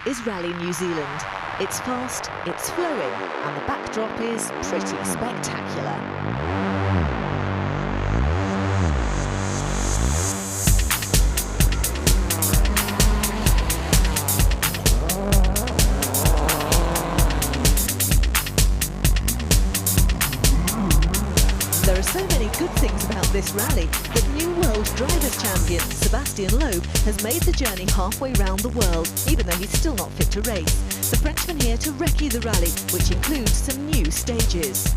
is Rally New Zealand. It's fast, it's flowing, and the backdrop is pretty spectacular. There are so many good things about this rally that new World Drivers' Champion Sebastian Loeb has made the journey halfway round the world, even though he's still not fit to race. The Frenchman here to rescue the rally, which includes some new stages.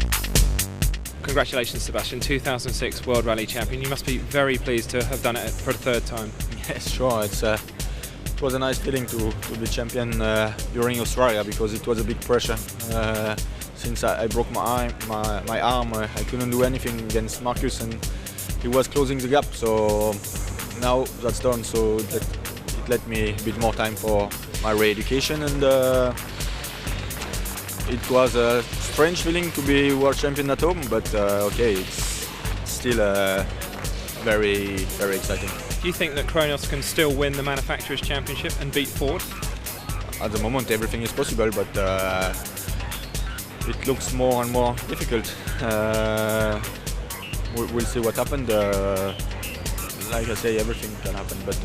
Congratulations, Sebastian, 2006 World Rally Champion. You must be very pleased to have done it for the third time. Yes, sure. It was a nice feeling to be champion during Australia, because it was a big pressure. Since I broke my arm, I couldn't do anything against Marcus, and he was closing the gap. So now that's done, so it let me a bit more time for my re-education, and it was a strange feeling to be world champion at home, but okay, it's still very, very exciting. Do you think that Kronos can still win the Manufacturers' Championship and beat Ford? At the moment, everything is possible, but it looks more and more difficult. We'll see what happens. Like I say, everything can happen, but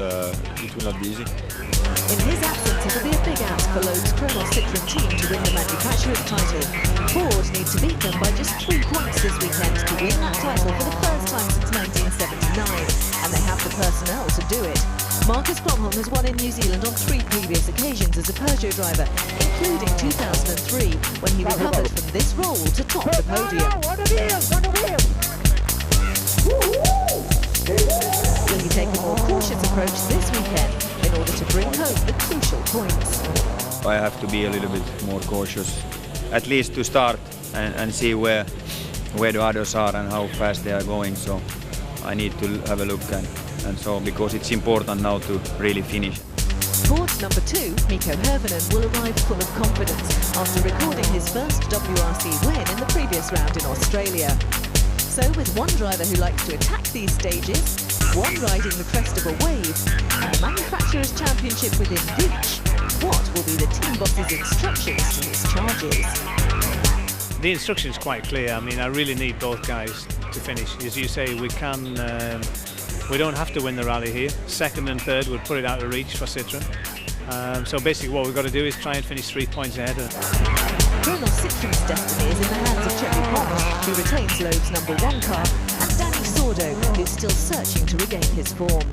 it will not be easy. In his absence, it'll be a big ask for Loeb's Kronos Citroën team to win the manufacturer's title. Ford need to beat them by just 3 points this weekend to win that title for the first time since 1979, and they have the personnel to do it. Marcus Kromholm has won in New Zealand on 3 previous occasions as a Peugeot driver, including 2003, when he recovered from this role to top the podium. Will he take a more cautious approach this weekend in order to bring home the crucial points? I have to be a little bit more cautious, at least to start and see where the others are and how fast they are going. So I need to have a look, and so, because it's important now to really finish. Ford's number 2, Mikko Hirvonen, will arrive full of confidence after recording his first WRC win in the previous round in Australia. So with one driver who likes to attack these stages, one riding the crest of a wave, and the Manufacturers' Championship within reach, what will be the team boss's instructions to his charges? The instruction is quite clear. I mean, I really need both guys to finish. As you say, we don't have to win the rally here. Second and third would put it out of reach for Citroën. So basically what we've got to do is try and finish 3 points ahead of them. Kronos Citroën's destiny is in the hands of Cherry Pond, who retains Loeb's number 1 car, and Danny Sordo, who's still searching to regain his form.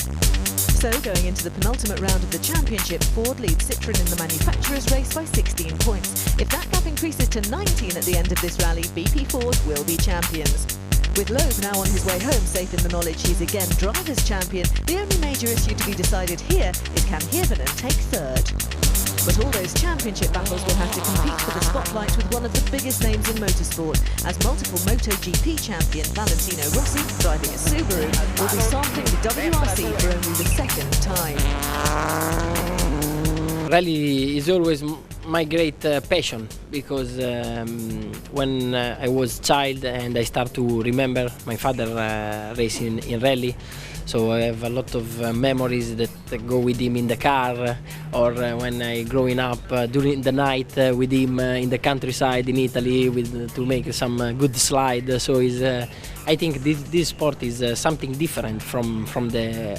So, going into the penultimate round of the championship, Ford leads Citroën in the manufacturer's race by 16 points. If that gap increases to 19 at the end of this rally, BP Ford will be champions. With Loeb now on his way home, safe in the knowledge he's again driver's champion, the only major issue to be decided here is, can Hirvonen take third? But all those championship battles will have to compete for the spotlight with one of the biggest names in motorsport, as multiple MotoGP champion Valentino Rossi, driving a Subaru, will be sampling the WRC for only the 2nd time. Rally is always my great passion, because when I was a child and I start to remember my father racing in rally, so I have a lot of memories that go with him in the car, or when I growing up during the night with him in the countryside in Italy to make some good slide. So I think this sport is something different from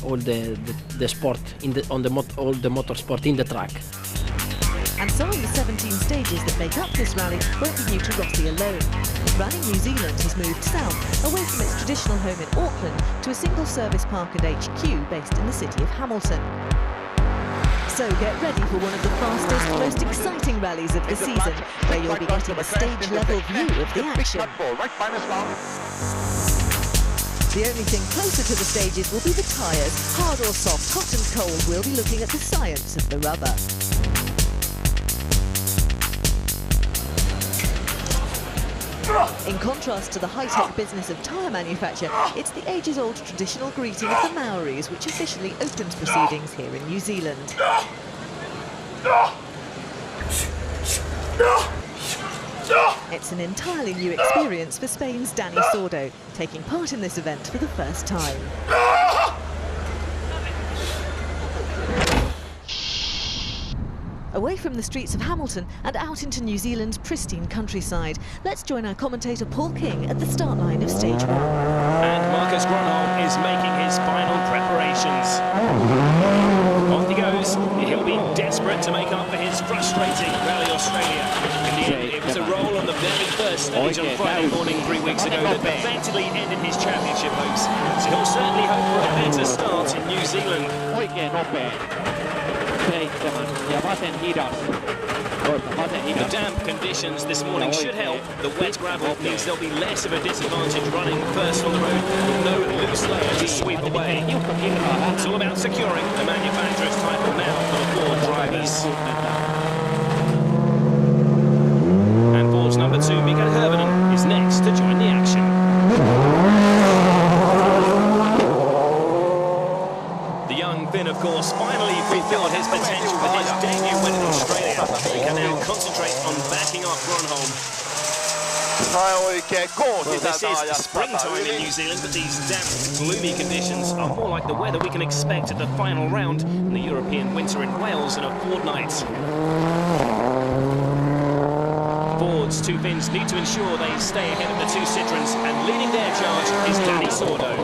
all the sport all the motorsport in the track. And so on the 17 stages that make up this rally won't be new to Rossi alone. Rally New Zealand has moved south, away from its traditional home in Auckland, to a single service park and HQ based in the city of Hamilton. So get ready for one of the fastest, most exciting rallies of the season, where you'll be getting a stage-level view of the action. The only thing closer to the stages will be the tyres. Hard or soft, hot and cold, we'll be looking at the science of the rubber. In contrast to the high-tech business of tyre manufacture, it's the ages-old traditional greeting of the Maoris which officially opens proceedings here in New Zealand. It's an entirely new experience for Spain's Danny Sordo, taking part in this event for the first time. Away from the streets of Hamilton and out into New Zealand's pristine countryside. Let's join our commentator Paul King at the start line of stage 1. And Marcus Grönholm is making his final preparations. On he goes. He'll be desperate to make up for his frustrating Rally Australia. In the end, it was a roll on the very first stage on Friday morning 3 weeks ago that effectively ended his championship hopes. So he'll certainly hope for a better start in New Zealand. The damp conditions this morning should help. The wet gravel means there'll be less of a disadvantage running first on the road with no loose layer to sweep away. It's all about securing the manufacturer's title now for the Ford drivers. And Ford's number 2, Mika Hirvonen, is next to join the action. The young Finn, of course, finally fulfilled his potential with his debut win in Australia. He can now concentrate on backing up Grönholm. Well, this is springtime in New Zealand, but these damp, gloomy conditions are more like the weather we can expect at the final round in the European winter in Wales in a fortnight. Ford's 2 Finns need to ensure they stay ahead of the 2 Citroens, and leading their charge is Danny Sordo.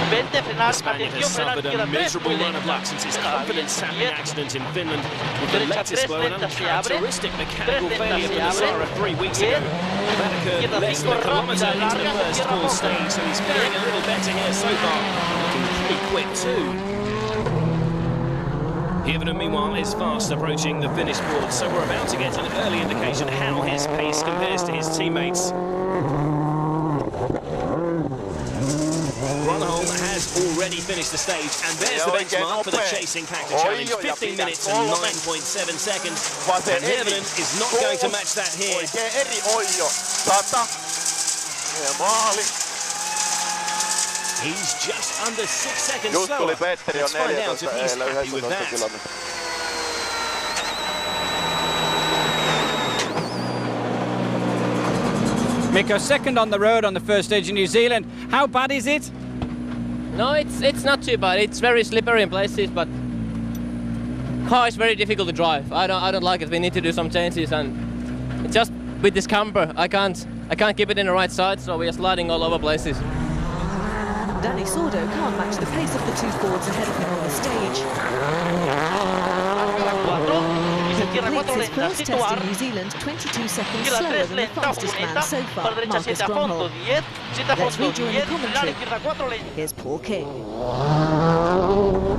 The Spaniard has suffered a miserable run of luck since his confidence-sapping accident in Finland, with the latest blow an uncharacteristic mechanical failure for Nasara 3 weeks ago. That occurred less than a kilometre into the first full stage, so he's faring a little better here so far. Looking pretty quick too. Hirvonen, meanwhile, is fast approaching the finish board, so we're about to get an early indication how his pace compares to his teammates. Grönholm has already finished the stage, and there's the benchmark for the chasing Cactus Challenge. 15 minutes and 9.7 seconds. And Hirvonen is not going to match that here. He's just under 6 seconds slower. Let's find out if he's happy with that. Mika, second on the road on the first stage in New Zealand. How bad is it? No, it's not too bad. It's very slippery in places, but car is very difficult to drive. I don't like it. We need to do some changes, and just with this camper, I can't keep it in the right side, so we are sliding all over places. Danny Sordo can't match the pace of the 2 Fords ahead of him on the stage. He completes his first test in New Zealand 22 seconds slower than the fastest man so far, Marcus Grönholm. Let's rejoin the commentary. Here's Paul King.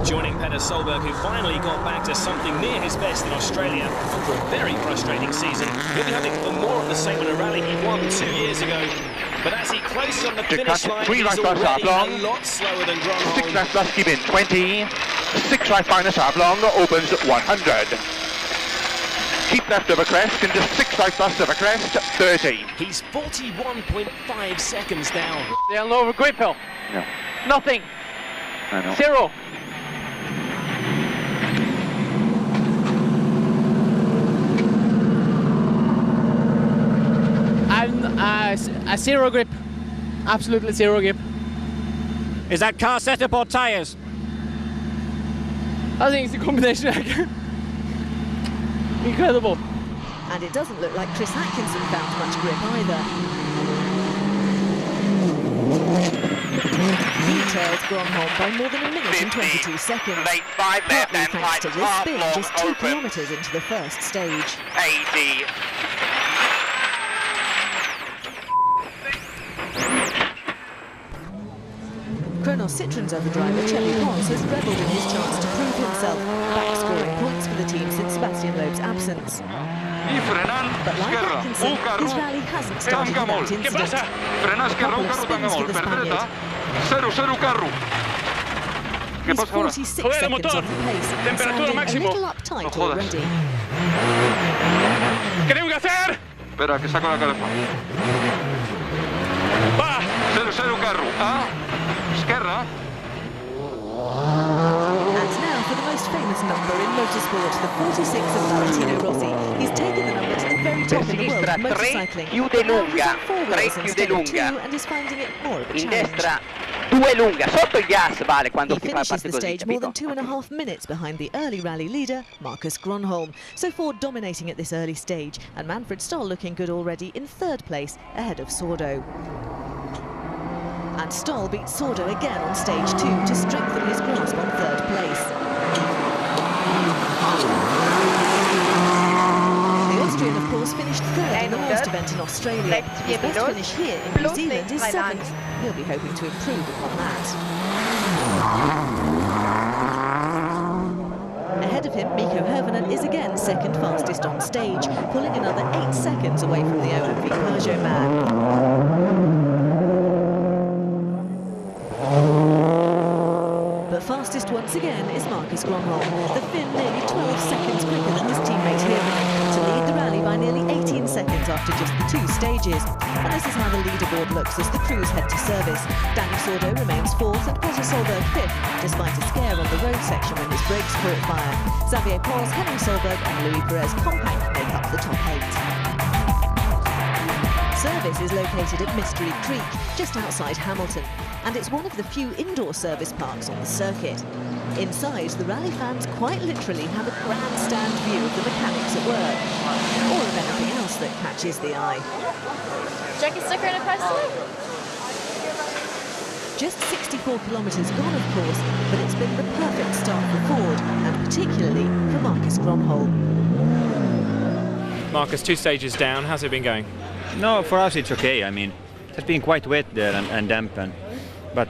Joining Petter Solberg, who finally got back to something near his best in Australia after a very frustrating season. He'll be hoping for more of the same in a rally he won 2 years ago. But as he closes on the finish line, he's already a lot slower than Grönholm. 6 right plus, keep in 20. 6 right minus half long, opens 100. Keep left over crest, into 6 right plus over crest, 30. He's 41.5 seconds down. They are lower grip hill. Yeah. Nothing. I know. 0. A 0 grip, absolutely 0 grip. Is that car setup or tyres? I think it's a combination. Incredible. And it doesn't look like Chris Atkinson found much grip either. He trails Grönholm by more than a minute and 22 seconds. Late 5 left Partly and thanks to right this half spin long, just 2 open. kilometres into the first stage. 80. Kronos Citroen's other driver, Chevy Pons, has revelled in his chance to prove himself, back scoring points for the team since Sebastian Loeb's absence. But like Atkinson, his rally hasn't started without incident. A couple of spins for the Spaniard. He's 46 seconds off the pace and sounding a little uptight already. Espera, que saco la calefa. Va! Cero carro. Esquerra. And now for the most famous number in motorsport, the 46 of Valentino Rossi. He's taken the number to the very top in the world of motorcycling. But now he's on 4 wheels instead of 2 and is finding it more of a challenge. 2 lunghe, sotto il gas vale quando He si fa finishes parte the così, stage more capito? than 2.5 minutes behind the early rally leader, Marcus Gronholm. So Ford dominating at this early stage, and Manfred Stoll looking good already in third place, ahead of Sordo. And Stoll beats Sordo again on stage 2 to strengthen his grasp on third place. The Austrian, of course, finished third in the last event in Australia. His best finish here in New Zealand is 7th. He'll be hoping to improve upon that. Ahead of him, Mikko Hirvonen is again second fastest on stage, pulling another 8 seconds away from the OMV Peugeot man. But fastest once again is Marcus Gronholm, the Finn nearly 12 seconds quicker than his teammate Hirvonen, to lead the rally by nearly 18 seconds after just the 2 stages. And this is how the leaderboard looks as the crews head to service. Danny Sordo remains 4th and Petter Solberg 5th, despite a scare on the road section when his brakes caught fire. Xavier Pons, Henning Solberg and Louis Perez Compact make up the top 8. Service is located at Mystery Creek, just outside Hamilton, and it's one of the few indoor service parks on the circuit. Inside, the rally fans quite literally have a grandstand view of the mechanics at work, or of anything else that catches the eye. Jackie sticker and a question? Just 64 kilometres gone, of course, but it's been the perfect start for Ford, and particularly for Marcus Gronholm. Marcus, 2 stages down, how's it been going? No, for us it's okay. I mean, it has been quite wet there and damp, but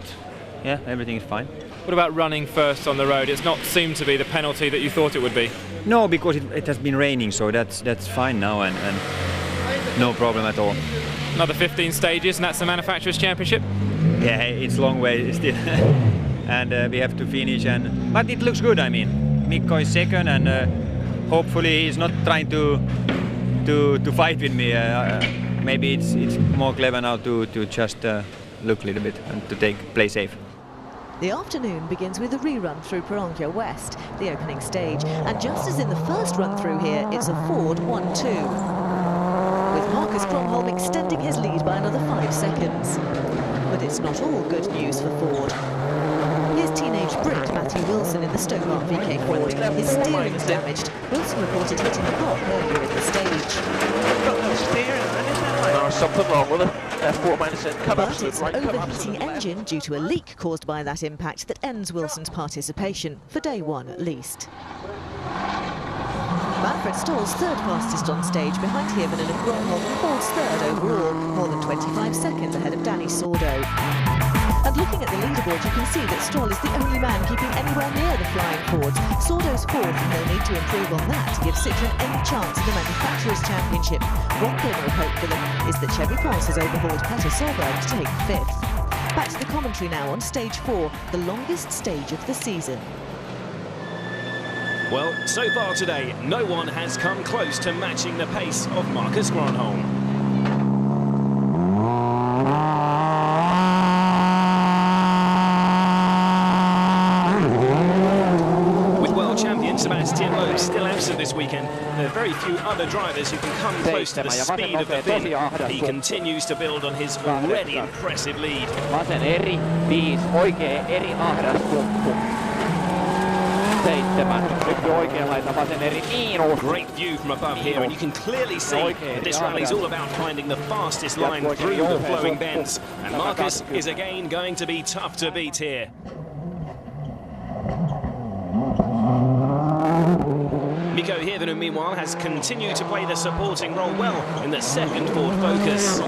yeah, everything is fine. What about running first on the road? It's not seemed to be the penalty that you thought it would be. No, because it has been raining, so that's fine now and no problem at all. Another 15 stages and that's the Manufacturers' Championship? Yeah, it's a long way still. And we have to finish, but it looks good. I mean, Mikko is second and hopefully he's not trying to fight with me. Maybe it's more clever now to just look a little bit and to play safe. The afternoon begins with a rerun through Peronkia West, the opening stage, and just as in the first run through here, it's a Ford 1-2. With Marcus Gronholm extending his lead by another 5 seconds. But it's not all good news for Ford. Here's teenage Brit Matthew Wilson in the Stobart VK Ford. His steering's damaged. Wilson reported hitting the block earlier in the stage. Got no steering, there's something wrong with it. But it's an overheating engine due to a leak caused by that impact that ends Wilson's participation, for day 1 at least. Manfred Stoll's third fastest on stage, behind Hirvonen and Gronholm. Ford's third overall, more than 25 seconds ahead of Danny Sordo. And looking at the leaderboard, you can see that Stoll is the only man keeping anywhere near the flying Fords. Sordo's 4th, and they'll need to improve on that to give Citroën any chance in the Manufacturers' Championship. One glimmer of hope for them is that Chevy Pons has overhauled Petter Solberg to take 5th. Back to the commentary now on stage 4, the longest stage of the season. Well, so far today, no one has come close to matching the pace of Marcus Gronholm. Sebastian Loeb still absent this weekend. There are very few other drivers who can come close to the speed of the Finn. He continues to build on his already impressive lead. Vasen eri, 5, oikea eri ahdas jukku. 7, nyt oikea laita vasen eri miinus. Great view from above here, and you can clearly see that this rally is all about finding the fastest line through the flowing bends. And Marcus is again going to be tough to beat here. Mikko Hirvonen, meanwhile, has continued to play the supporting role well in the second Ford Focus.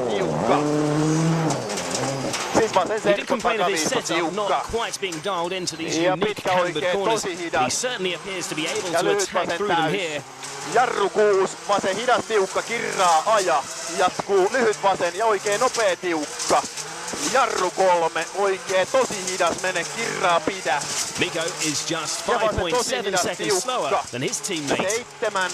He did complain of his setup not quite being dialed into these unique cambered corners, but he certainly appears to be able to attack through them here. Jarru 6, vasen hidas tiukka, kirraa aja, jatkuu lyhyt vasen ja oikein nopea tiukka. Jarru 3, oikein tosi hidas, mene kirraa pidä. Mikko is just 5.7 seconds slower than his teammate. 7.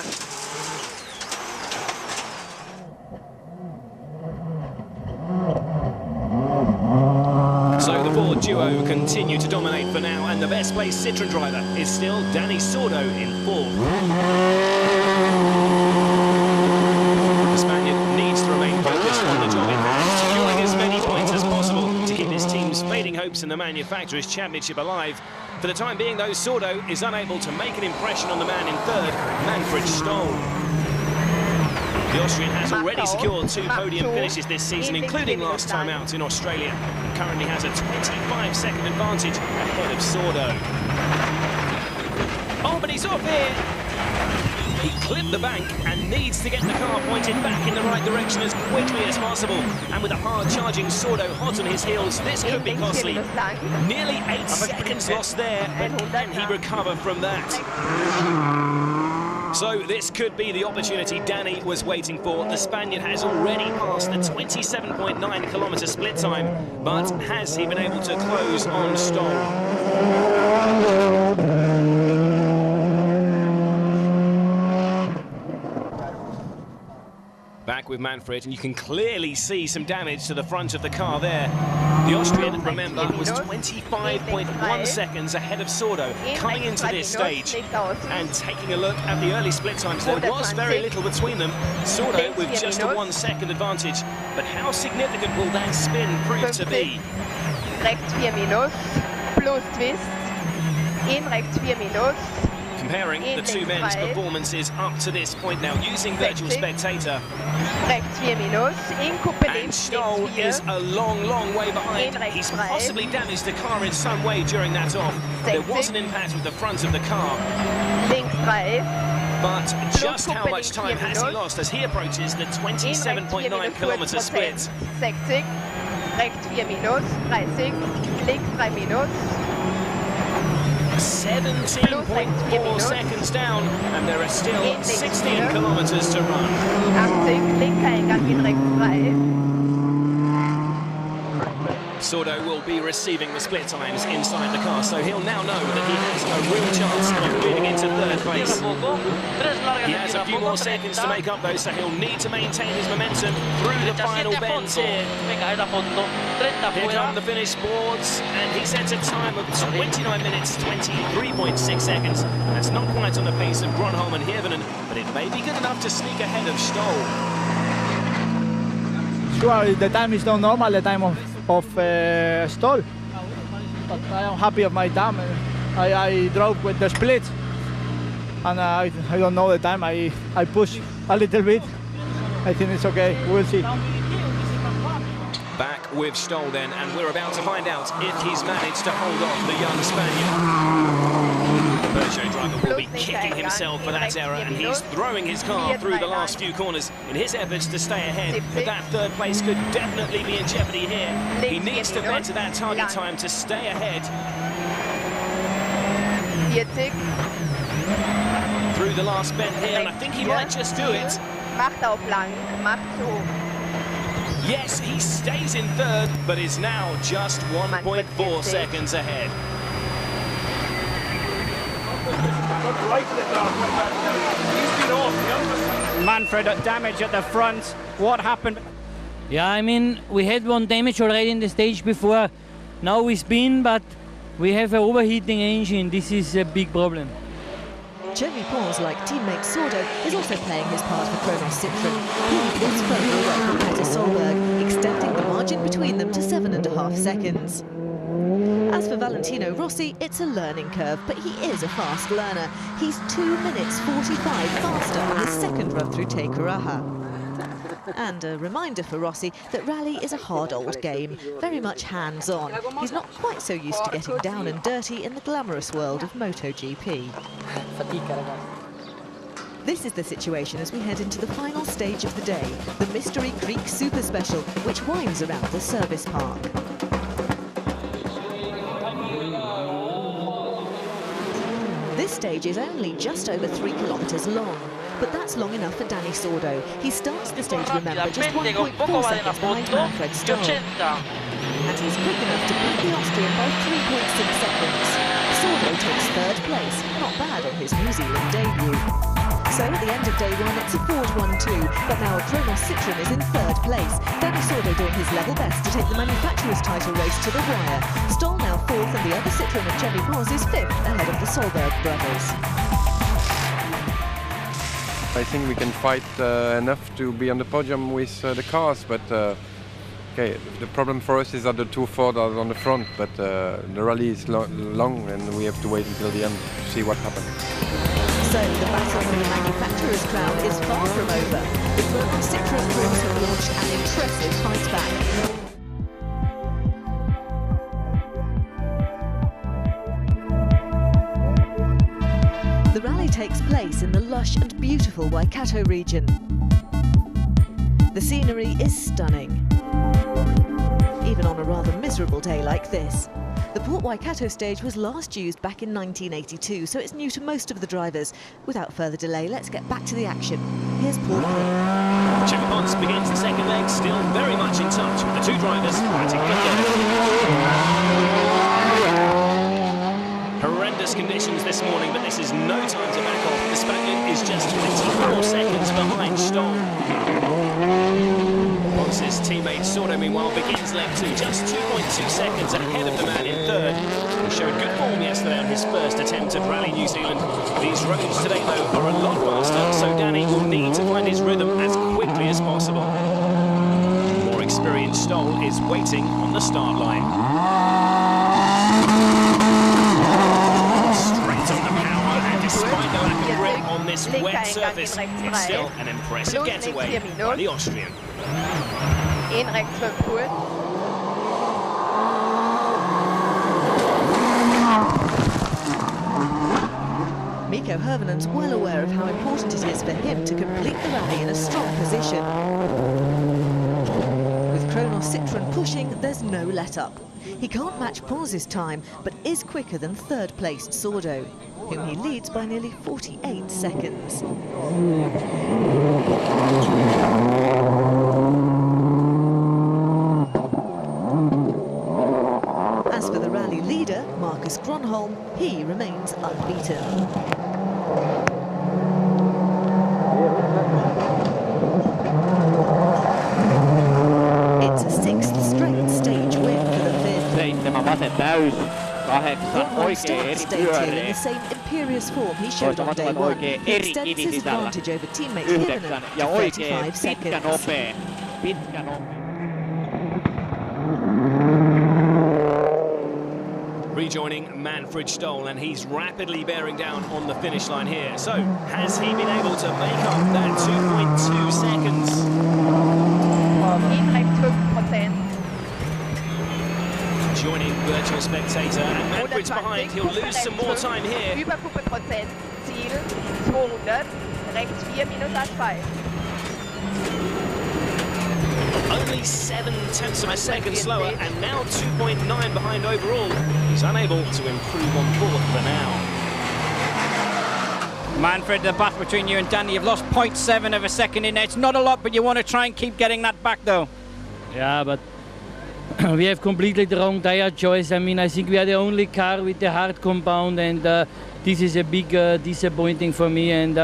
So the Ford duo continue to dominate for now, and the best placed Citroën driver is still Danny Sordo in 4th. The Spaniard needs to remain focused on the job in hand, securing as many points as possible to keep his team's fading hope hopes in the Manufacturers' Championship alive. For the time being, though, Sordo is unable to make an impression on the man in third, Manfred Stoll. The Austrian has already secured 2 podium finishes this season, including last time out in Australia. Currently has a 25-second advantage ahead of Sordo. Oh, but he's off here. He clipped the bank and needs to get the car pointed back in the right direction as quickly as possible. And with a hard-charging Sordo hot on his heels, this could be costly. Nearly 8 seconds lost there, but can he recover from that? So this could be the opportunity Danny was waiting for. The Spaniard has already passed the 27.9-kilometre split time, but has he been able to close on Stoll? Back with Manfred, and you can clearly see some damage to the front of the car there. The Austrian, remember, was 25.1 seconds ahead of Sordo coming into this stage. And taking a look at the early split times, there was very little between them. Sordo with just a 1-second advantage. But how significant will that spin prove to be? Rechts 4 minus, plus twist, in rechts 4 minus. Comparing the two men's performances up to this point now, using Virtual Spectator. And Stoll is a long, long way behind. He's possibly damaged the car in some way during that off. There was an impact with the front of the car. But just how much time has he lost as he approaches the 27.9-kilometre split? 60, rechts 4 minus, 30, links 3 minus. 17.4 seconds down, and there are still 16 kilometres to run. 80, linker Eingang in rechts 3. Sordo will be receiving the split times inside the car, so he'll now know that he has a real chance of moving into third place. He has a few more seconds to make up though, so he'll need to maintain his momentum through the final bends here. Here come the finish boards, and he sets a time of 29 minutes, 23.6 seconds. That's not quite on the pace of Gronholm and Hirvonen, but it may be good enough to sneak ahead of Stoll. Sure, the time is not normal, the time of Stoll, but I am happy of my time. I drove with the split, and I don't know the time. I push a little bit. I think it's okay. We'll see. Back with Stoll then, and we're about to find out if he's managed to hold off the young Spaniard. The Peugeot driver will be kicking himself for that error, and he's throwing his car through the last few corners in his efforts to stay ahead. But that third place could definitely be in jeopardy here. He needs to better that target time to stay ahead. 40. Through the last bend here, and I think he might just do it. Macht auf lang, macht zu. Yes, he stays in third, but is now just 1.4 seconds ahead. Manfred, damage at the front. What happened? Yeah, I mean, we had one damage already in the stage before. Now we spin, but we have an overheating engine. This is a big problem. Jeremy Pons, like teammate Sordo, is also playing his part for Kronos Citroën. He is further away from Peter Solberg, extending the margin between them to 7.5 seconds. As for Valentino Rossi, it's a learning curve, but he is a fast learner. He's 2 minutes 45 faster on his second run through Te Kuraha. And a reminder for Rossi that rally is a hard old game, very much hands-on. He's not quite so used to getting down and dirty in the glamorous world of MotoGP. This is the situation as we head into the final stage of the day, the Mystery Creek Super Special, which winds around the service park. This stage is only just over 3 kilometres long, but that's long enough for Danny Sordo. He starts the stage, remember, just 1.4 seconds behind Manfred Stoll. And he's quick enough to beat the Austrian by 3.6 seconds. Sordo takes third place, not bad on his New Zealand debut. So at the end of day one, it's a Ford 1-2, but now Kronos Citroën is in third place. Danny Sordo doing his level best to take the manufacturer's title race to the wire. Stoll now fourth, and the other Citroën of Chevy Pons is fifth, ahead of the Solberg brothers. I think we can fight enough to be on the podium with the cars, but Okay, the problem for us is that the two Ford are on the front, but the rally is long and we have to wait until the end to see what happens. So the battle for the manufacturer's crown is far from over. The Renault Citroën crews have launched an impressive fight back. The rally takes place in the lush and beautiful Waikato region. The scenery is stunning, even on a rather miserable day like this. The Port Waikato stage was last used back in 1982, so it's new to most of the drivers. Without further delay, let's get back to the action. Here's Paul King. Cheppy Ponce begins the second leg, still very much in touch with the two drivers right to get horrendous conditions this morning, but this is no time to back off. The Spaniard is just 24 seconds behind Stoll. Ponce's teammate Sordo, meanwhile, begins leg 2, just 2.2 seconds ahead of the man in third. He showed good form yesterday on his first attempt at Rally New Zealand. These roads today, though, are a lot faster, so Danny will need to find his rhythm as quickly as possible. More experienced Stoll is waiting on the start line. Straight on the power, and despite the lack of grip on this wet surface, it's still an impressive getaway by the Austrian. In rechts 5 Pool. Mikko Hirvonen's well aware of how important it is for him to complete the rally in a strong position. With Renault Citroën pushing, there's no let-up. He can't match Ponce's time, but is quicker than third-placed Sordo, whom he leads by nearly 48 seconds. As for the rally leader, Marcus Gronholm, he remains unbeaten. It's a sixth straight stage win for the fifth. Gronholm starts stage 2 in the same imperious form he showed on day 1. He extends his advantage over teammate Hirvonen to 35 seconds. Rejoining Manfred Stoll, and he's rapidly bearing down on the finish line here. So, has he been able to make up that 2.2 seconds? In rechts 5%. Joining virtual spectator, and Manfred's behind. He'll lose some more time here. Über 5%. Ziel 200. Rechts 4 minus A2. Only 7/10 of a second slower, and now 2.9 behind overall. He's unable to improve on fourth for now. Manfred, the battle between you and Danny, you've lost 0.7 of a second in there. It's not a lot, but you want to try and keep getting that back, though. Yeah, but we have completely the wrong tire choice. I mean, I think we are the only car with the hard compound, and this is a big disappointing for me. And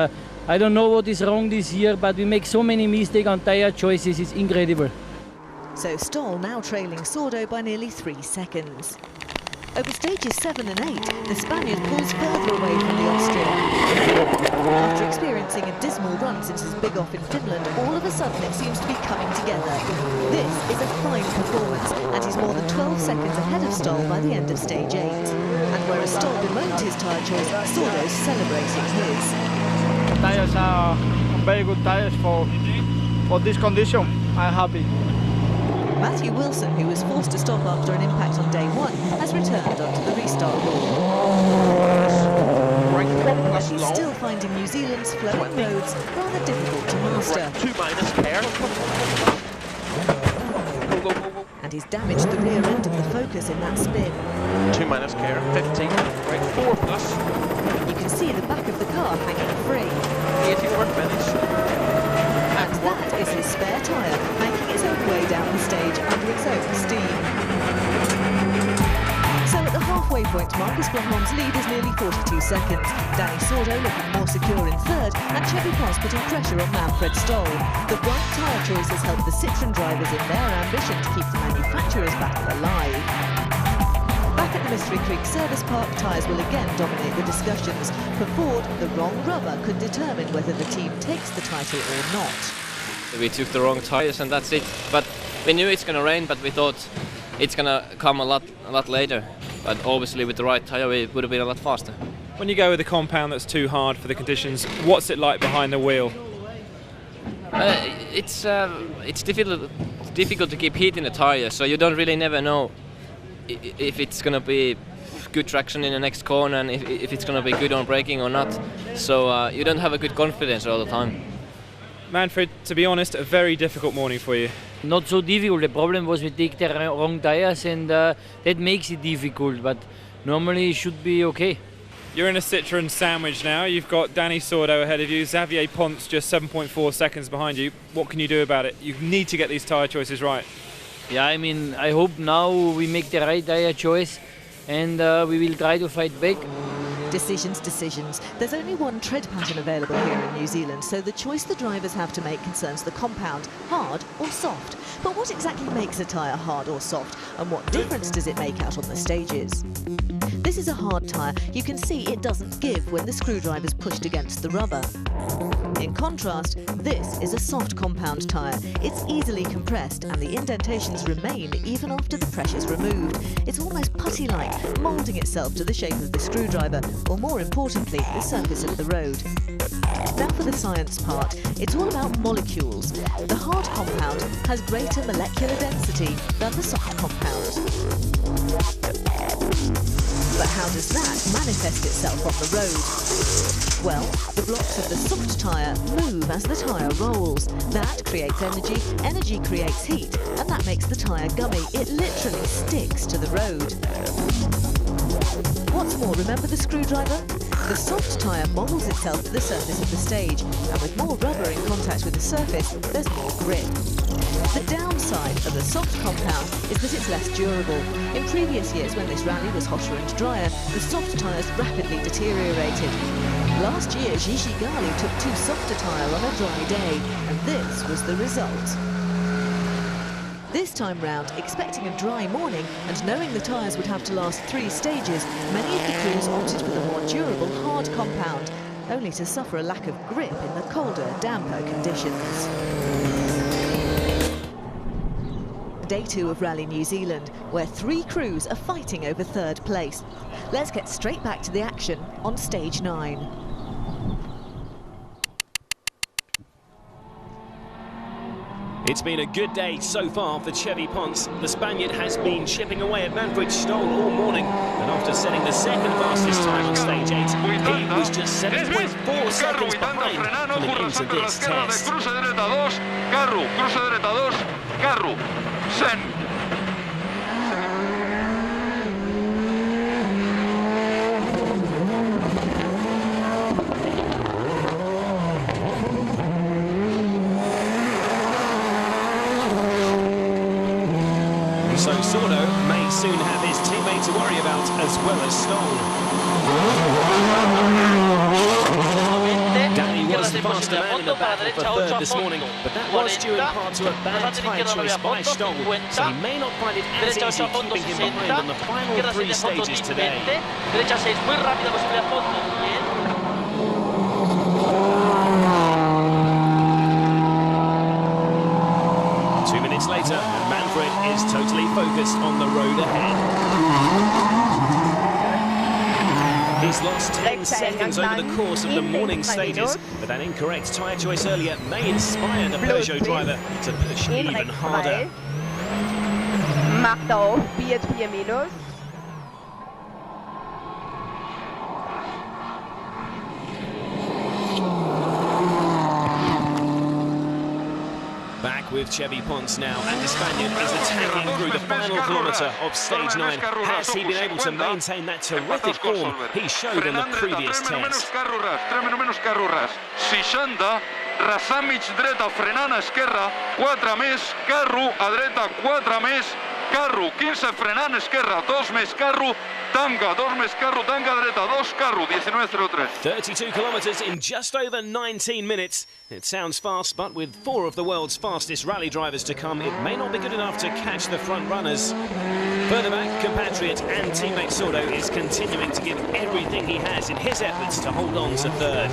I don't know what is wrong this year, but we make so many mistakes on tire choices. It's incredible. So Stoll now trailing Sordo by nearly 3 seconds. Over stages 7 and 8, the Spaniard pulls further away from the Austrian. After experiencing a dismal run since his big off in Finland, all of a sudden it seems to be coming together. This is a fine performance, and he's more than 12 seconds ahead of Stoll by the end of stage 8. And whereas Stoll bemoaned his tyre choice, Sordo's celebrating his. Tires are very good tires for this condition. I'm happy. Matthew Wilson, who was forced to stop after an impact on day 1, has returned onto the restart board. He's still finding New Zealand's flowing roads rather difficult to master. 2 minus care. And he's damaged the rear end of the Focus in that spin. 2 minus care, 15. Right, 4 plus. You can see the back of the car hanging free. 80 work finish. And that is his spare tyre, making its own way down the stage under its own steam. So at the halfway point, Marcus Gronholm's lead is nearly 42 seconds. Danny Sordo looking more secure in third, and Cheppy Ponce putting pressure on Manfred Stoll. The right tyre choice has helped the Citroën drivers in their ambition to keep the manufacturer's battle alive. Back at the Mystery Creek Service Park, tyres will again dominate the discussions. For Ford, the wrong rubber could determine whether the team takes the title or not. We took the wrong tyres and that's it. But we knew it's gonna rain, but we thought it's gonna come a lot later. But obviously with the right tyre it would have been a lot faster. When you go with a compound that's too hard for the conditions, what's it like behind the wheel? It's difficult to keep heat in the tyre, so you don't really never know if it's gonna be good traction in the next corner and if it's gonna be good on braking or not. So you don't have a good confidence all the time. Manfred, to be honest, a very difficult morning for you. Not so difficult. The problem was we take the wrong tires, and that makes it difficult. But normally it should be okay. You're in a Citroen sandwich now. You've got Danny Sordo ahead of you, Xavier Ponce just 7.4 seconds behind you. What can you do about it? You need to get these tyre choices right. Yeah, I mean, I hope now we make the right tyre choice, and we will try to fight back. Decisions. There's only one tread pattern available here in New Zealand, so the choice the drivers have to make concerns the compound, hard or soft. But what exactly makes a tyre hard or soft, and what difference does it make out on the stages? This is a hard tyre. You can see it doesn't give when the screwdriver's pushed against the rubber. In contrast, this is a soft compound tyre. It's easily compressed and the indentations remain even after the pressure's removed. It's almost putty-like, moulding itself to the shape of the screwdriver, or more importantly, the surface of the road. Now for the science part. It's all about molecules. The hard compound has greater molecular density than the soft compound. But how does that manifest itself on the road? Well, the blocks of the soft tyre move as the tyre rolls. That creates energy, energy creates heat, and that makes the tyre gummy. It literally sticks to the road. What's more, remember the screwdriver? The soft tyre models itself to the surface of the stage, and with more rubber in contact with the surface, there's more grip. The downside of the soft compound is that it's less durable. In previous years, when this rally was hotter and drier, the soft tyres rapidly deteriorated. Last year, Gigi Gali took too soft a tyre on a dry day, and this was the result. This time round, expecting a dry morning and knowing the tyres would have to last 3 stages, many of the crews opted for the more durable hard compound, only to suffer a lack of grip in the colder, damper conditions. Day 2 of Rally New Zealand, where 3 crews are fighting over 3rd place. Let's get straight back to the action on stage 9. It's been a good day so far for Chevy Ponce. The Spaniard has been chipping away at Manfred Stoll all morning, and after setting the 2nd fastest time on stage 8, he was just 7.4 seconds behind coming into this test. So Sordo may soon have his teammate to worry about, as well as Stoll. Danny was the faster man in the battle for 3rd this morning, but that was due in part to a bad tyre choice by Stoll, so he may not find it as easy keeping him behind on the final 3 stages today. 2 minutes later, Manfred is totally focused on the road ahead. He's lost 10 seconds over the course of the morning stages, but that incorrect tyre choice earlier may inspire the Peugeot driver to push even harder. Marta off, P4 minus. Back with Chevy Ponce now, and the Spaniard is attacking through the final kilometre of stage 9. Has he been able to maintain that terrific form he showed in the previous test? Rasamic dreta, frenant esquerra, 4 més, carro a dreta, 4 més, carro, 15 frenant esquerra, 2 més, carro, tanga, 2 més, carro, tanga dreta, 2 carro, 19.03. 32 kilometres in just over 19 minutes. It sounds fast, but with 4 of the world's fastest rally drivers to come, it may not be good enough to catch the front runners. Further back, compatriot and teammate Sordo is continuing to give everything he has in his efforts to hold on to 3rd.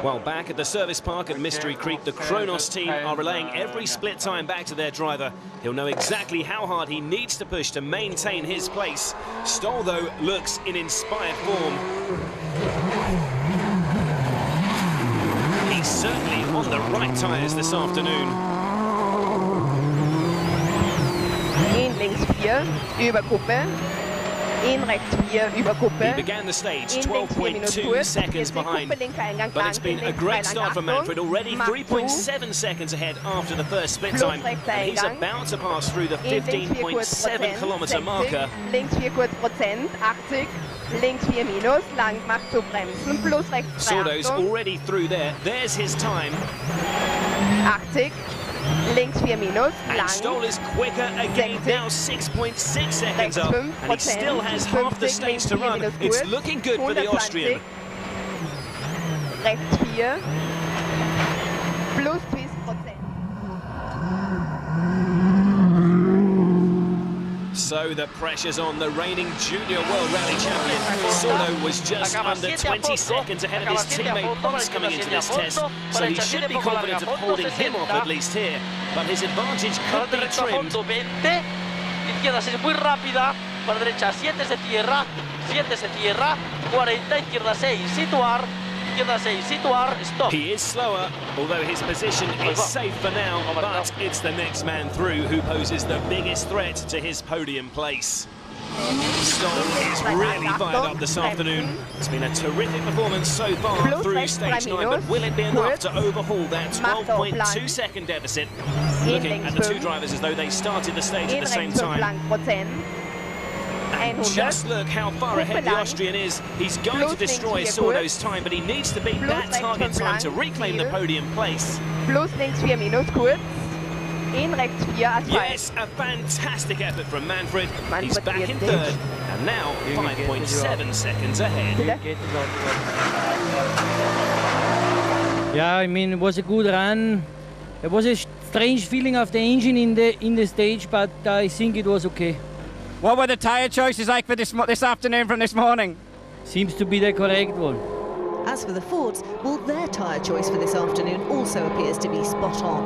Well, back at the service park at Mystery Creek, the Kronos team are relaying every split time back to their driver. He'll know exactly how hard he needs to push to maintain his place. Stoll, though, looks in inspired form. He's certainly on the right tyres this afternoon. In links 4, über Gruppe. In rechts 4, über Gruppe. He began the stage 12.2 seconds behind, but it's been a great start for Manfred, already 3.7 seconds ahead after the first split time, and he's about to pass through the 15.7 kilometre marker. Links 4 kurz Prozent, 80. Links 4 minus, lang macht zu bremsen, plus rechts 3 Sordo's already through there. There's his time. 80. Links 4 minus, and lang. Stoll is quicker again, now 6.6 seconds up, and he still has half the stage to run. It's looking good for the Austrian. Rechts 4, plus 20%. So the pressure's on the reigning Junior World Rally champion. Sordo was just under 20 seconds ahead of his teammate Ponce coming into this test, so he should be confident of holding him off at least here. But his advantage could be trimmed. Izquierda es muy rápida, por derecha 7 se cierra, 40, izquierda 6, situar, izquierda 6, situar, stop. He is slower, although his position is safe for now, but it's the next man through who poses the biggest threat to his podium place. Stoll is really fired up this afternoon. It's been a terrific performance so far through stage 9, but will it be enough to overhaul that 12.2 second deficit? Looking at the two drivers as though they started the stage at the same time. And just look how far ahead the Austrian is. He's going to destroy Sordo's time, but he needs to beat that target time to reclaim the podium place. Plus links 4 minus kurz. In rechts 4 Asphalt. Yes, a fantastic effort from Manfred. He's back in third, and now 5.7 seconds ahead. Yeah, I mean, it was a good run. It was a strange feeling of the engine in the stage, but I think it was okay. What were the tyre choices like for this afternoon from this morning? Seems to be the correct one. As for the Fords, well, their tyre choice for this afternoon also appears to be spot on.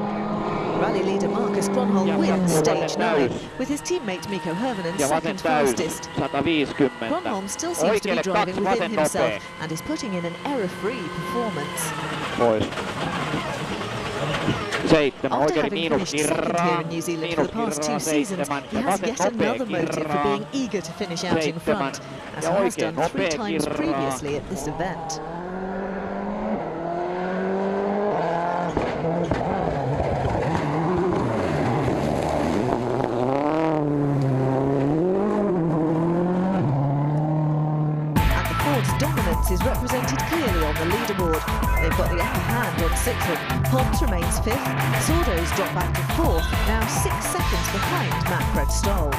Rally leader Marcus Gronholm wins stage 9, with his teammate Mikko Hirvonen second fastest. Gronholm still seems to be driving within himself and is putting in an error-free performance. After having finished second here in New Zealand for the past 2 seasons, he has yet another motive for being eager to finish out in front, as he has done 3 times previously at this event. Dominance is represented clearly on the leaderboard. They've got the upper hand on Citroën. Ponce remains 5th. Sordo's dropped back to 4th, now 6 seconds behind Manfred Stoll.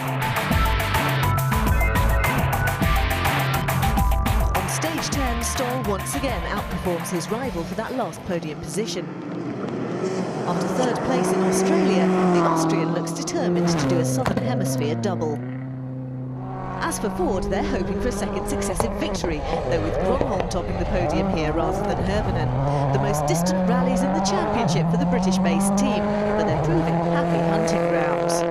On stage 10, Stoll once again outperforms his rival for that last podium position. After 3rd place in Australia, the Austrian looks determined to do a Southern Hemisphere double. As for Ford, they're hoping for a second successive victory, though with Gronholm topping the podium here rather than Hirvonen. The most distant rallies in the championship for the British-based team, but they're proving happy hunting grounds.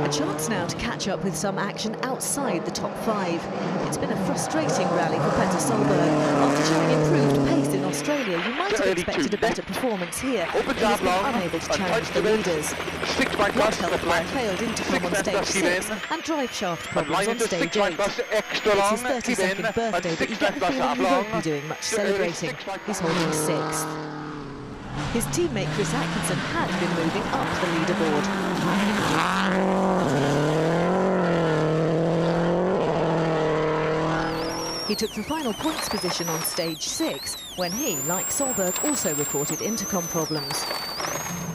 A chance now to catch up with some action outside the top 5. It's been a frustrating rally for Petter Solberg. After showing improved pace in Australia, you might have expected a better performance here, but he's been unable to challenge the leaders. Bloodhealth failed intercom on stage 6 and drive shaft problems on stage 8. It's his 32nd birthday, but you get the feeling he won't be doing much celebrating. He's holding 6th. His teammate Chris Atkinson had been moving up the leaderboard. He took the final points position on stage 6, when he, like Solberg, also reported intercom problems.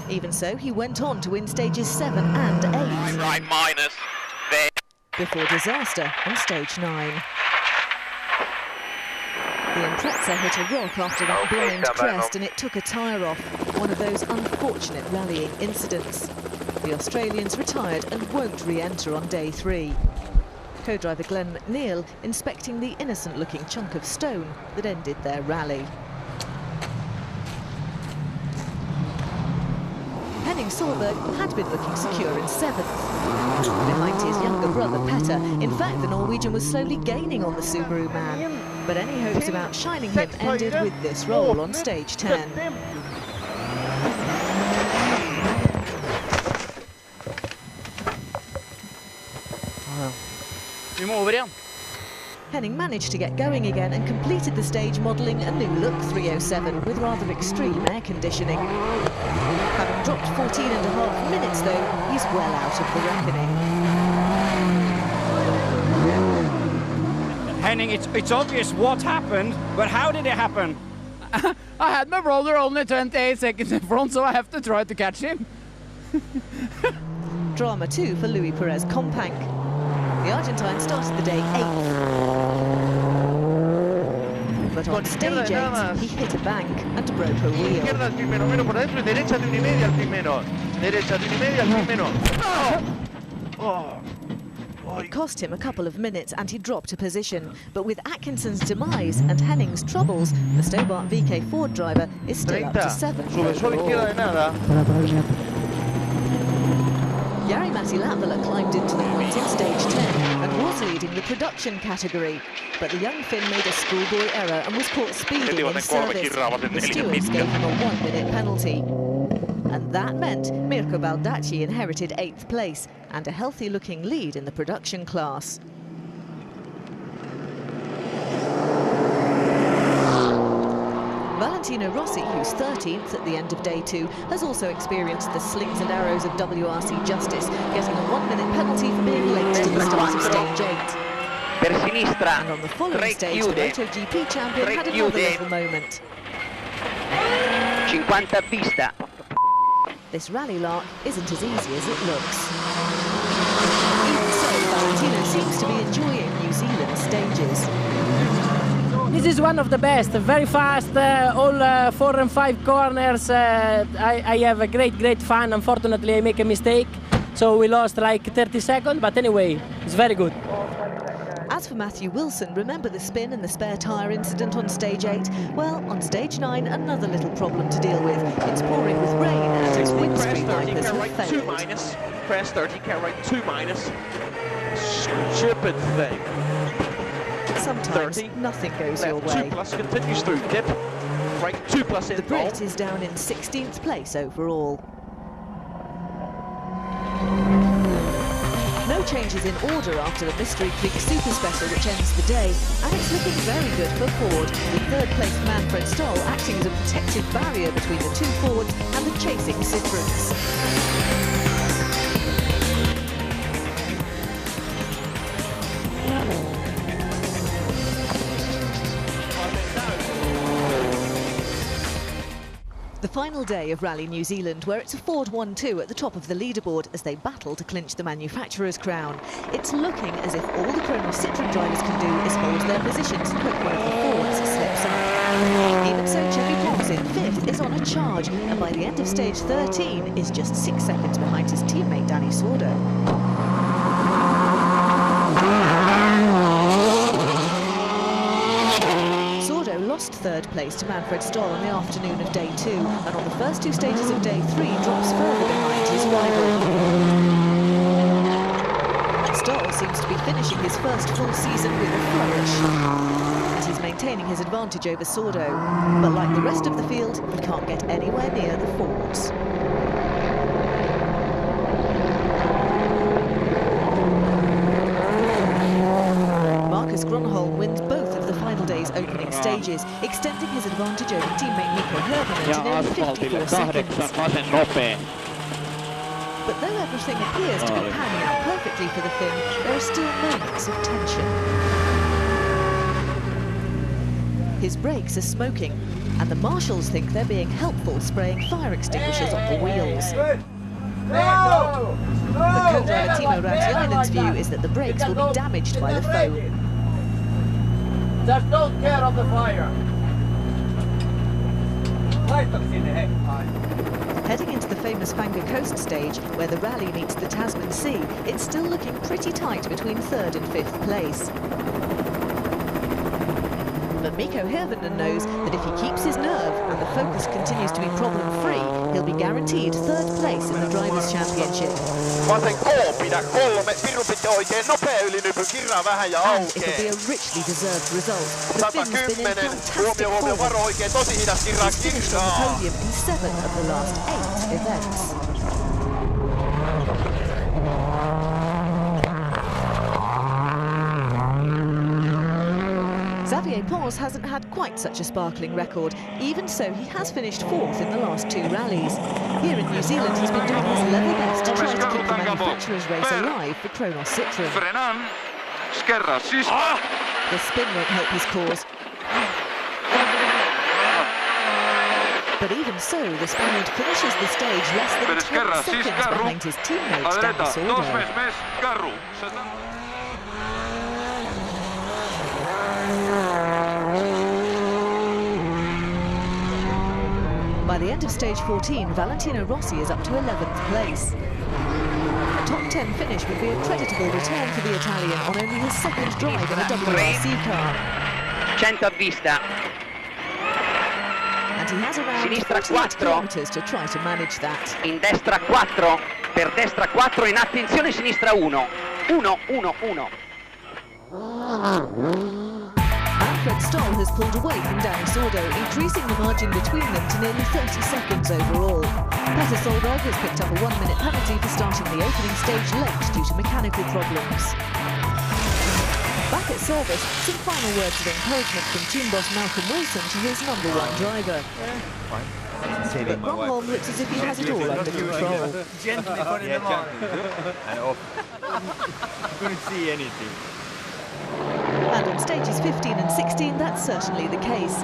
Even so, he went on to win stages 7 and 8. Right minus. There. Before disaster on stage 9. The Impreza hit a rock after that blind crest and it took a tyre off. One of those unfortunate rallying incidents. The Australians retired and won't re-enter on day 3. Co-driver Glenn McNeil inspecting the innocent-looking chunk of stone that ended their rally. Henning Solberg had been looking secure in 7th, behind his younger brother Petter. In fact, the Norwegian was slowly gaining on the Subaru man, but any hopes of outshining him ended with this roll on stage 10. Henning managed to get going again and completed the stage modelling a new look 307 with rather extreme air conditioning. Having dropped 14.5 minutes though, he's well out of the reckoning. Henning, it's obvious what happened, but how did it happen? I had my brother only 28 seconds in front, so I have to try to catch him. Drama 2 for Louis Perez Companc. The Argentine started the day 8th. But on stage 8, he hit a bank and broke a wheel. It cost him a couple of minutes and he dropped a position. But with Atkinson's demise and Henning's troubles, the Stobart VK Ford driver is still up to 7th. Jari-Matti Latvala climbed into the points on stage 10 and was leading the production category. But the young Finn made a schoolboy error and was caught speeding in service. The stewards gave him a 1-minute penalty. And that meant Mirko Baldacci inherited 8th place and a healthy-looking lead in the production class. Valentino Rossi, who's 13th at the end of day 2, has also experienced the slings and arrows of WRC justice, getting a 1-minute penalty for being late to the start of stage 8. And on the following stage, the MotoGP champion had another little moment. 50 pista. This rally lark isn't as easy as it looks. Even so, Valentino seems to be enjoying New Zealand stages. This is one of the best, very fast, all 4 and 5 corners. I have a great fun. Unfortunately, I make a mistake, so we lost like 30 seconds, but anyway, it's very good. As for Matthew Wilson, remember the spin and the spare tyre incident on stage 8? Well, on stage 9, another little problem to deal with. It's pouring with rain and its windscreen wipers have failed. Minus. Press 30, cat right 2 minus. Stupid thing. Sometimes 30. Nothing goes your way. 2 plus continues through dip. Right 2 plus in. The Brit is down in 16th place overall. No changes in order after the Mystery Creek Super Special, which ends the day, and it's looking very good for Ford, with 3rd place Manfred Stoll acting as a protective barrier between the 2 Fords and the chasing Citroens. The final day of Rally New Zealand, where it's a Ford 1-2 at the top of the leaderboard as they battle to clinch the manufacturer's crown. It's looking as if all the Kronos Citroen drivers can do is hold their positions and hope one of the Fords slips up. Even so, Chevy Fox in 5th is on a charge, and by the end of stage 13 is just 6 seconds behind his teammate Danny Sordo. Lost 3rd place to Manfred Stoll on the afternoon of day 2, and on the first 2 stages of day 3 drops further behind his rival. Stoll seems to be finishing his first full season with a flourish, and he's maintaining his advantage over Sordo, but like the rest of the field, he can't get anywhere near the Fords. Marcus Gronholm wins both of the final day's opening stages, extending his advantage over teammate Nico Hermann to nearly 54 seconds. But though everything appears to be panning out perfectly for the Finn, there are still moments of tension. His brakes are smoking, and the marshals think they're being helpful, spraying fire extinguishers on the wheels. The co-driver Timo Rautiainen's view is that the brakes will be damaged by the foam. Just don't care of the fire. Heading into the famous Fanga Coast stage, where the rally meets the Tasman Sea, it's still looking pretty tight between 3rd and 5th place. But Mikko Hirvonen knows that if he keeps his nerve and the focus continues to be problem-free, he'll be guaranteed 3rd place in the Drivers' Championship. Vasen K, pidä 3, Viru pitää oikein nopea ylinypy, kirraa vähän ja And aukee. it'll be a richly deserved result. The Finn's been in 110, fantastic huomio, form. varo oikein, tosi hidas, kirraa, He's finished on the kirraa. podium in 7 of the last 8 events. Xavier Pons hasn't had quite such a sparkling record. Even so, he has finished 4th in the last 2 rallies. Here in New Zealand, he's been doing his level best to try to keep the manufacturer's race alive for Kronos Citroën. The spin won't help his cause. But even so, the Spaniard finishes the stage less than 10 seconds behind his teammate, Danny Sordo. By the end of stage 14, Valentino Rossi is up to 11th place. A top 10 finish would be a creditable return for the Italian on only his 2nd drive in a WRC car. 100 a vista. And he has around Sinistra 48 4. kilometers to try to manage that. In destra 4, per destra 4, in attenzione sinistra 1. 1, 1, 1. Manfred Stoll has pulled away from Danny Sordo, increasing the margin between them to nearly 30 seconds overall. Petter Solberg has picked up a 1-minute penalty for starting the opening stage late due to mechanical problems. Back at service, some final words of encouragement from team boss Malcolm Wilson to his #1 driver. But Bromholm looks as if he has it all under control. Gently putting them on. And off. Couldn't see anything. And on stages 15 and 16, that's certainly the case.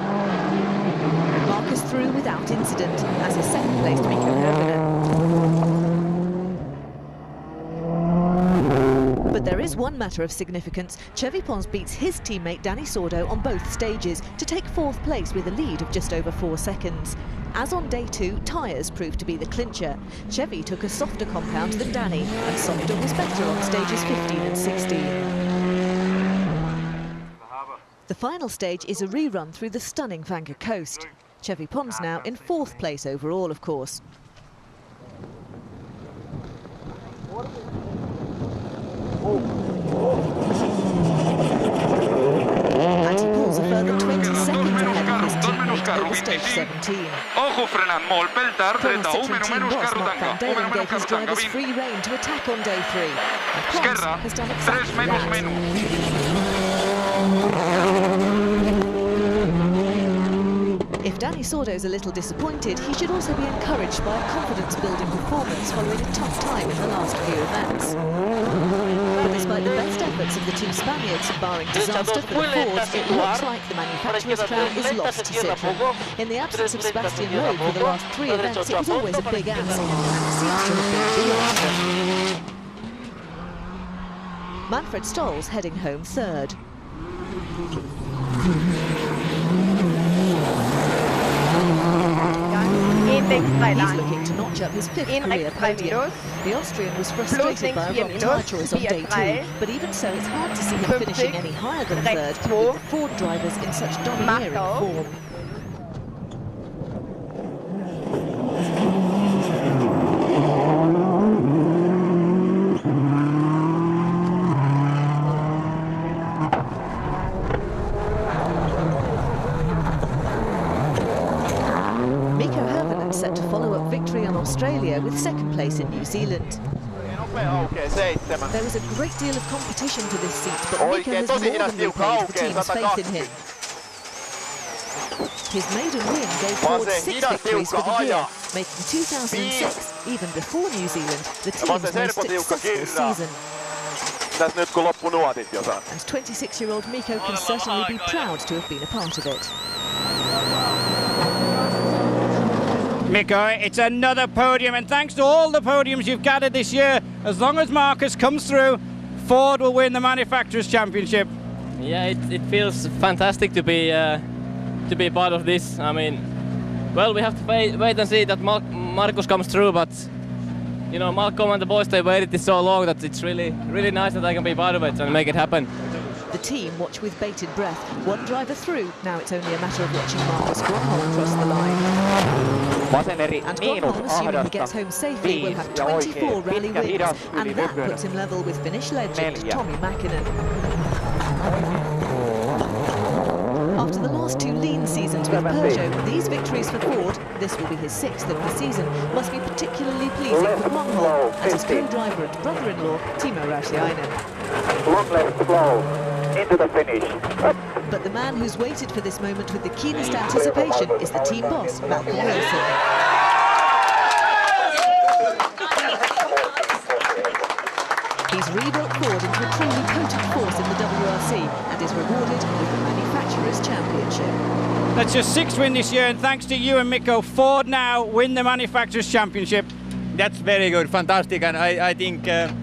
Marcus through without incident, as is 2nd placed Mikko Hirvonen. But there is one matter of significance. Chevy Pons beats his teammate Danny Sordo on both stages to take 4th place with a lead of just over 4 seconds. As on day 2, tyres proved to be the clincher. Chevy took a softer compound than Danny, and softer was better on stages 15 and 16. The final stage is a rerun through the stunning Fanga Coast. Chevy Pons now in 4th place overall, of course. And he pulls a further 20 seconds ahead of his teammate over stage 17. Kronos Citroën team boss Mark van Dalen gave his drivers free rein to attack on day 3. And Pons has done exactly that. If Danny Sordo's a little disappointed, he should also be encouraged by a confidence-building performance following a tough time in the last few events. But despite the best efforts of the two Spaniards, barring disaster for the Fords, it looks like the manufacturer's crown is lost to Citroën. In the absence of Sebastian Loeb for the last 3 events, it was always a big ask, and it seems to have been beyond them. Manfred Stoll's heading home 3rd. He's looking to notch up his 5th career podium. The Austrian was frustrated by a wrong tyre choice on day 2, but even so it's hard to see him finishing any higher than 3rd, with the Ford drivers in such domineering form. Set to follow up victory on Australia with 2nd place in New Zealand. There was a great deal of competition for this seat, but Mikko has more than repaid the team's faith in him. His maiden win gave Ford 6 victories for the year, making 2006, even before New Zealand, the team's most successful season. And 26-year-old Mikko can certainly be proud to have been a part of it. Mikko, it's another podium, and thanks to all the podiums you've gathered this year, as long as Marcus comes through, Ford will win the Manufacturers' Championship. Yeah, it feels fantastic to be part of this. I mean, Well, we have to wait and see that Markus comes through, but you know, Malcolm and the boys, they waited this so long that it's really nice that I can be part of it and make it happen. The team watch with bated breath. One driver through. Now it's only a matter of watching Markus Grönholm cross the line. And Grönholm, assuming he gets home safely, will have 24 rally wins, and that puts him level with Finnish legend Tommi Mäkinen. After the last 2 lean seasons with Peugeot, these victories for Ford, this will be his 6th of the season, must be particularly pleasing for Grönholm and his co-driver and brother-in-law, Timo Rautiainen. Long left slow, into the finish. But the man who's waited for this moment with the keenest anticipation is the team boss, Malcolm Wilson. He's rebuilt Ford into a truly potent force in the WRC and is rewarded with the Manufacturers' Championship. That's your 6th win this year, and thanks to you and Mikko, Ford now win the Manufacturers' Championship. That's very good, fantastic, and I think the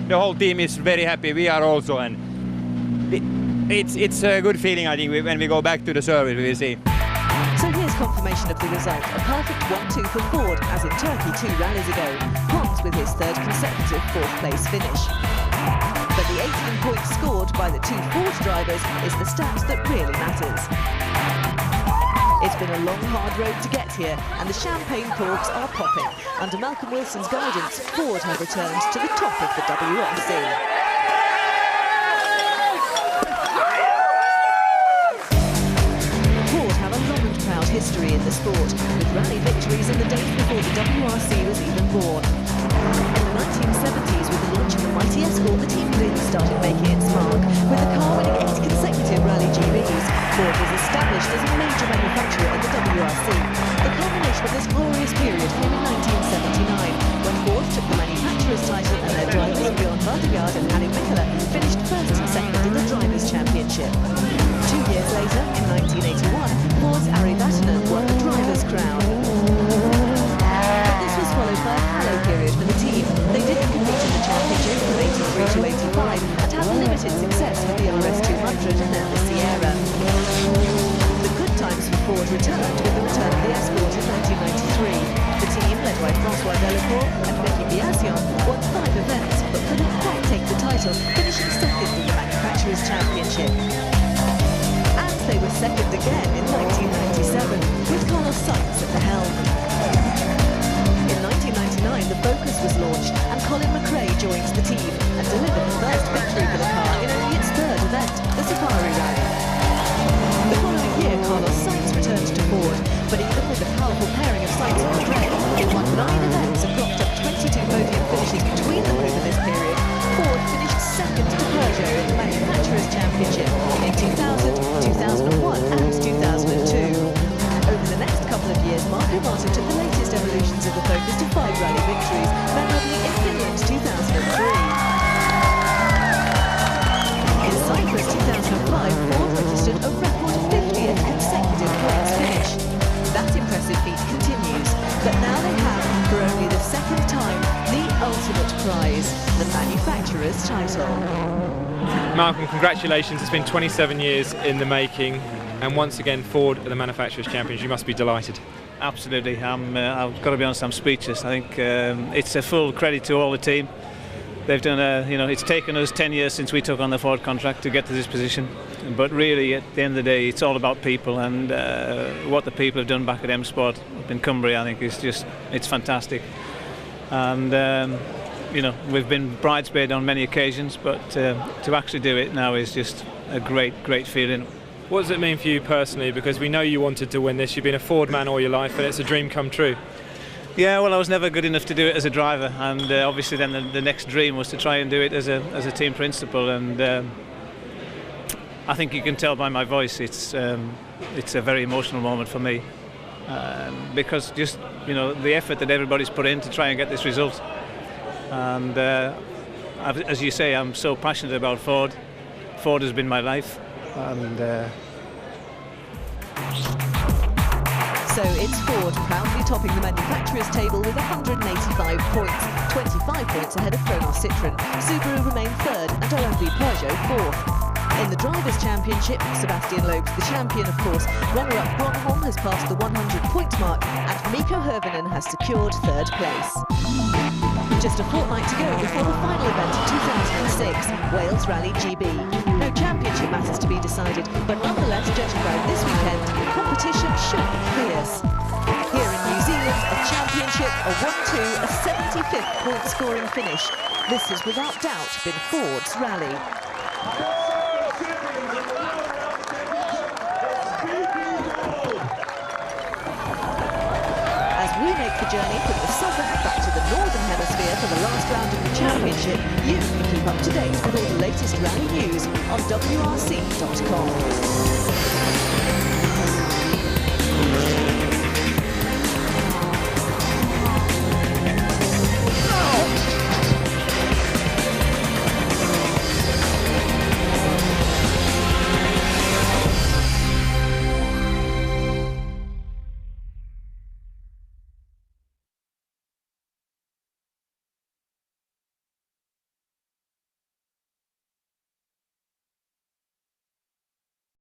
whole team is very happy. We are also, and it's a good feeling. I think when we go back to the service, we will see. So here's confirmation of the result: a perfect 1-2 for Ford, as in Turkey 2 rallies ago. Pons with his 3rd consecutive 4th place finish. But the 18 points scored by the 2 Ford drivers is the stat that really matters. It's been a long, hard road to get here, and the champagne corks are popping. Under Malcolm Wilson's guidance, Ford have returned to the top of the WRC. History in the sport, with rally victories in the days before the WRC was even born. In the 1970s, with the launch of the mighty Escort, the team really started making its mark, with the car winning 8 consecutive Rally GBs. Ford was established as a major manufacturer in the WRC. The culmination of this glorious period came in 1979, when Ford took the manufacturer's title and their drivers Björn Vardegaard and Harry Mikkola finished 1st and 2nd in the Drivers' Championship. 2 years later, in 1981, Ford's Ari Vatanen won the driver's crown. But this was followed by a fallow period for the team. They didn't compete in the championship from 83 to 85 and had limited success with the RS 200 and then the Sierra. The good times for Ford returned with the return of the Escort in 1993. The team, led by François Delacour and Vicky Biasion, won 5 events but couldn't quite take the title, finishing 2nd in the Manufacturers' Championship. They were 2nd again in 1997, with Carlos Sainz at the helm. In 1999, the Focus was launched, and Colin McRae joined the team and delivered the first victory for the car in only its 3rd event, the Safari Rally. The following year, Carlos Sainz returned to Ford, but even with the powerful pairing of Sainz and McRae, they won 9 events and clocked up 22 podium finishes between them over this period. Ford finished 2nd to Peugeot in the Manufacturers' Championship in 2000, 2001 and 2002. Over the next couple of years, Marco Martin took the latest evolutions of the Focus to 5 rally victories, memorably in Finland 2003. In Cyprus 2005, Ford registered a record 50th consecutive points finish. That impressive feat continues, but now they have, for only the 2nd time, the ultimate prize, the manufacturer's title. Malcolm, congratulations. It's been 27 years in the making, and once again Ford are the Manufacturers' Champions. You must be delighted. Absolutely. I've got to be honest, I'm speechless. I think it's a full credit to all the team. They've done it's taken us 10 years since we took on the Ford contract to get to this position, but really at the end of the day it's all about people, and what the people have done back at M Sport up in Cumbria, I think it's fantastic. And we've been bridesmaid on many occasions, but to actually do it now is just a great feeling. What does it mean for you personally? Because we know you wanted to win this. You've been a Ford man all your life, and it's a dream come true. Yeah, well, I was never good enough to do it as a driver, and obviously then the next dream was to try and do it as a team principal. And I think you can tell by my voice it's a very emotional moment for me, because just the effort that everybody's put in to try and get this result. And as you say, I'm so passionate about Ford. Ford has been my life, and so it's Ford proudly topping the manufacturers' table with 185 points, 25 points ahead of Kronos Citroën. Subaru remain 3rd and OMV Peugeot 4th. In the Drivers' Championship, Sebastian Loeb's the champion, of course. Runner-up Gronholm has passed the 100-point mark, and Mikko Hirvonen has secured third place. Just a fortnight to go before the final event of 2006, Wales Rally GB. No championship matters to be decided, but nonetheless, judging by this weekend, competition should be fierce. Here in New Zealand, a championship, a 1-2, a 75th point-scoring finish. This has without doubt been Ford's rally. As we make the journey from the southern back to the northern hemisphere for the last round of the championship, you can keep up to date with all the latest rally news on WRC.com.